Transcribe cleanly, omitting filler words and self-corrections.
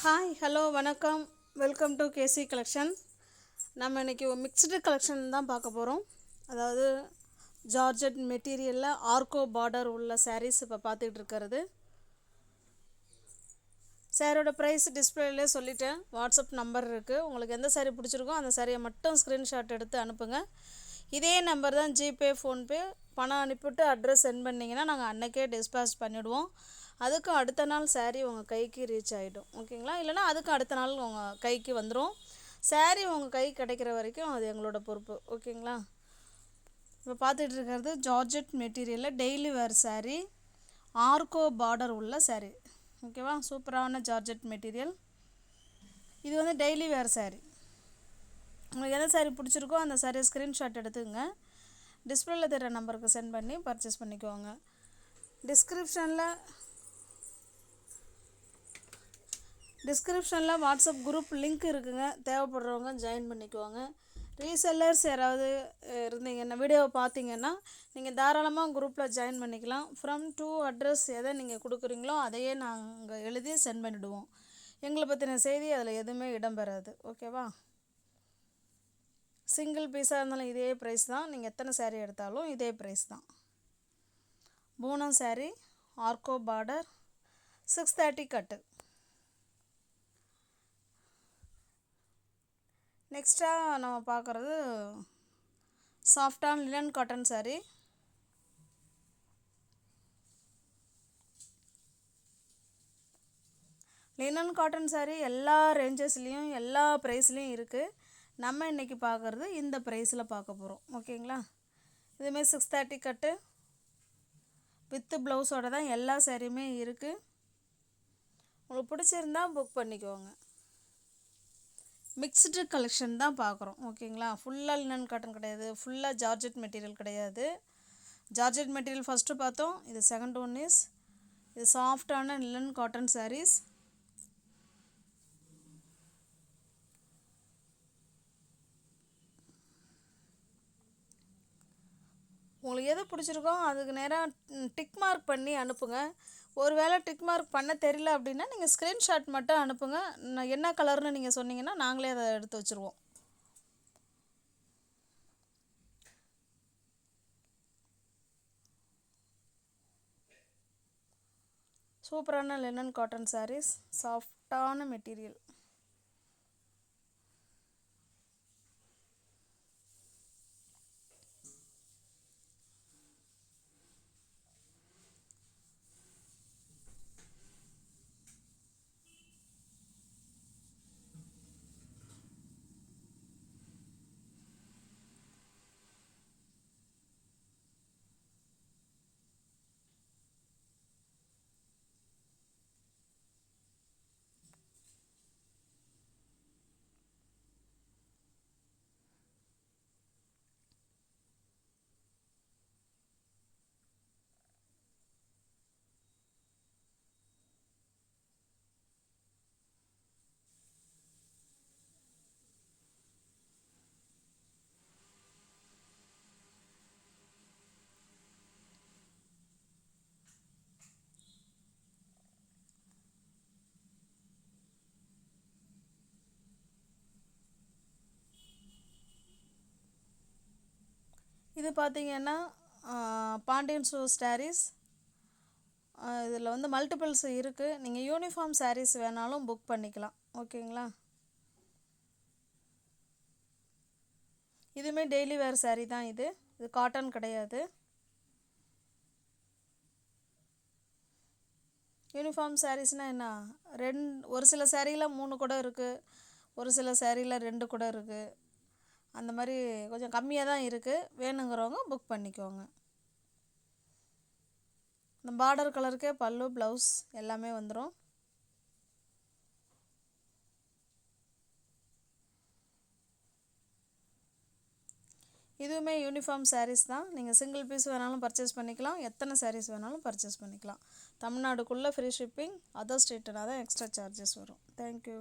Hi hello வணக்கம். Welcome to KC collection. நம்ம இன்றைக்கி மிக்ஸ்டு கலெக்ஷன் தான் பார்க்க போகிறோம். அதாவது ஜார்ஜெட் மெட்டீரியலில் ஆர்கோ பார்டர் உள்ள சாரீஸ் இப்போ பார்த்துக்கிட்டு இருக்கிறது. சாரியோட ப்ரைஸ் டிஸ்பிளேலே சொல்லிட்டேன். வாட்ஸ்அப் நம்பர் இருக்குது. உங்களுக்கு எந்த சாரீ பிடிச்சிருக்கோ அந்த சாரியை மட்டும் ஸ்க்ரீன்ஷாட் எடுத்து அனுப்புங்க. இதே நம்பர் தான் ஜிபே ஃபோன்பே. பணம் அனுப்பிவிட்டு அட்ரஸ் சென்ட் பண்ணிங்கன்னா நாங்கள் அன்றைக்கே டிஸ்பேச் பண்ணிவிடுவோம். அதுக்கு அடுத்த நாள் சாரீ உங்கள் கைக்கு ரீச் ஆகிடும். ஓகேங்களா? இல்லைனா அதுக்கு அடுத்த நாள் உங்கள் கைக்கு வந்துடும். சாரீ உங்கள் கை கிடைக்கிற வரைக்கும் அது எங்களோட பொறுப்பு. ஓகேங்களா? இப்போ பார்த்துட்டு இருக்கிறது ஜார்ஜெட் மெட்டீரியலில் டெய்லி வேர் சாரீ, ஆர்கோ பார்டர் உள்ள சாரீ. ஓகேவா? சூப்பரான ஜார்ஜெட் மெட்டீரியல். இது வந்து டெய்லி வேர் சாரீ. உங்களுக்கு எந்த சாரீ பிடிச்சிருக்கோ அந்த சாரியை ஸ்க்ரீன்ஷாட் எடுத்துங்க. டிஸ்பிளேல தர நம்பருக்கு சென்ட் பண்ணி பர்ச்சேஸ் பண்ணிக்கோங்க. டிஸ்கிரிப்ஷனில் வாட்ஸ்அப் குரூப் லிங்க் இருக்குங்க. தேவைப்படுறவங்க ஜாயின் பண்ணிக்குவாங்க. ரீசெல்லர்ஸ் யாராவது இருந்தீங்கன்னா வீடியோவை பார்த்தீங்கன்னா நீங்கள் தாராளமாக குரூப்பில் ஜாயின் பண்ணிக்கலாம். ஃப்ரம் டு அட்ரஸ் எதை நீங்கள் கொடுக்குறீங்களோ அதையே நாங்கள் எழுதி சென்ட் பண்ணிவிடுவோம். எங்களை பற்றின செய்தி அதில் எதுவுமே இடம்பெறாது. ஓகேவா? சிங்கிள் பீஸாக இருந்தாலும் இதே ப்ரைஸ் தான். நீங்கள் எத்தனை சாரீ எடுத்தாலும் இதே ப்ரைஸ் தான். பூனம் சாரீ, ஆர்கோ பார்டர், 630 கட்டு. நெக்ஸ்ட்டாக நம்ம பார்க்குறது சாஃப்டான linen cotton sari. Linen cotton sari எல்லா ரேஞ்சஸ்லேயும் எல்லா ப்ரைஸ்லேயும் இருக்குது. நம்ம இன்றைக்கி பார்க்குறது இந்த ப்ரைஸில் பார்க்க போகிறோம். ஓகேங்களா? இதுமாரி 630 கட்டு வித்து ப்ளவுஸோடு தான் எல்லா சாரியுமே இருக்குது. உங்களுக்கு பிடிச்சிருந்தா புக் பண்ணிக்கோங்க. மிக்ஸ்டு கலெக்ஷன் தான் பார்க்குறோம். ஓகேங்களா? ஃபுல்லாக லினன் காட்டன் கிடையாது, ஃபுல்லாக ஜார்ஜெட் மெட்டீரியல் கிடையாது. ஜார்ஜெட் மெட்டீரியல் ஃபஸ்ட்டு பார்த்தோம். இது செகண்ட் ஒன் இஸ் இது சாஃப்டான லினன் காட்டன் சாரீஸ். உங்களுக்கு எது பிடிச்சிருக்கோ அதுக்கு நேராக டிக் மார்க் பண்ணி அனுப்புங்க. ஒரு வேளை டிக் மார்க் பண்ண தெரியல அப்படின்னா நீங்கள் ஸ்க்ரீன்ஷாட் மட்டும் அனுப்புங்க. என்ன கலர்னு நீங்கள் சொன்னீங்கன்னா நாங்களே அதை எடுத்து வச்சுருவோம். சூப்பரான லினன் காட்டன் சாரீஸ், சாஃப்டான மெட்டீரியல். இது பார்த்தீங்கன்னா பாண்டியன் ஸ்டோர்ஸ் சாரீஸ். இதில் வந்து மல்டிபிள்ஸ் இருக்குது. நீங்கள் யூனிஃபார்ம் சாரீஸ் வேணாலும் புக் பண்ணிக்கலாம். ஓகேங்களா? இதுவுமே டெய்லி வேர் சாரீ தான். இது காட்டன் கிடையாது. யூனிஃபார்ம் சாரீஸ்னால் என்ன, ஒரு சில சாரியில் 3 கூட இருக்குது, ஒரு சில சாரியில் 2 கூட இருக்குது. அந்த மாதிரி கொஞ்சம் கம்மியாக தான் இருக்குது. வேணுங்கிறவங்க புக் பண்ணிக்கோங்க. இந்த பார்டர் கலருக்கே பல்லு, ப்ளவுஸ் எல்லாமே வந்துடும். இதுவுமே யூனிஃபார்ம் சாரீஸ் தான். நீங்கள் சிங்கிள் பீஸ் வேணாலும் பர்ச்சேஸ் பண்ணிக்கலாம், எத்தனை சாரீஸ் வேணாலும் பர்ச்சேஸ் பண்ணிக்கலாம். தமிழ்நாடுக்குள்ளே ஃப்ரீ ஷிப்பிங், அதர் ஸ்டேட்னா தான் எக்ஸ்ட்ரா சார்ஜஸ் வரும். தேங்க்யூ.